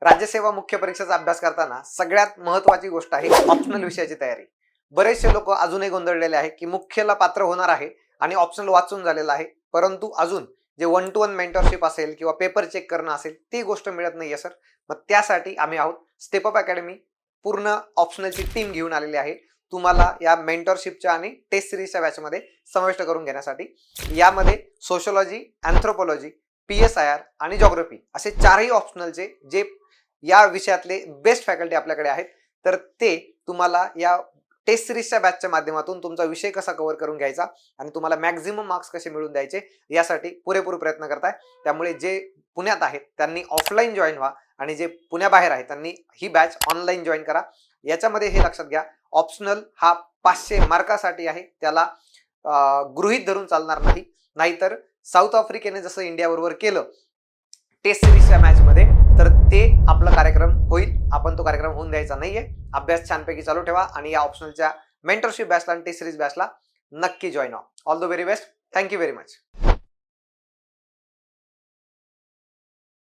राज्यसेवा मुख्य परीक्षेचा अभ्यास करताना सगळ्यात महत्त्वाची गोष्ट आहे ऑप्शनल विषयाची तयारी। बरेचसे लोक अजूनही गोंधळलेले आहे की मुख्यला पात्र होणार आहे आणि ऑप्शनल वाचून झालेलं आहे, परंतु अजून जे 1 to 1 मेंटरशिप असेल किंवा पेपर चेक करणं असेल ती गोष्ट मिळत नाहीये सर। मग त्यासाठी आम्ही आहोत स्टेप अप अकॅडमी, पूर्ण ऑप्शनलची टीम घेऊन आलेली आहे तुम्हाला या मेंटरशिपच्या आणि टेस्ट सिरीजच्या बॅचमध्ये समाविष्ट करून घेण्यासाठी। यामध्ये सोशोलॉजी, अँथ्रोपॉलॉजी, PSIR आणि जिओग्राफी असे चारही ऑप्शनलचे जे या विषयातले बेस्ट फॅकल्टी आपल्याकडे आहेत, तर ते तुम्हाला या टेस्ट सिरीजच्या बॅचच्या माध्यमातून तुमचा विषय कसा कव्हर करून घ्यायचा आणि तुम्हाला मॅक्झिमम मार्क्स कसे मिळवून द्यायचे यासाठी पुरेपूर प्रयत्न करताय। त्यामुळे जे पुण्यात आहेत त्यांनी ऑफलाईन जॉईन व्हा आणि जे पुण्याबाहेर आहेत त्यांनी ही बॅच ऑनलाईन जॉईन करा। याच्यामध्ये हे लक्षात घ्या, ऑप्शनल हा 500 मार्कासाठी आहे, त्याला गृहीत धरून चालणार नाही। नाहीतर साऊथ आफ्रिकेने जसं इंडिया बरोबर केलं टेस्ट सिरीजच्या मॅच मध्ये, तर ते आपला कार्यक्रम होईल, आपण तो कार्यक्रम होऊन द्यायचा नाहीये। अभ्यास छानपैकी चालू ठेवा आणि या ऑप्शनलच्या मेंटरशिप बॅचला आणि टेस्ट सिरीज बॅचला नक्की जॉईन व्हा। All the very best, thank you very much.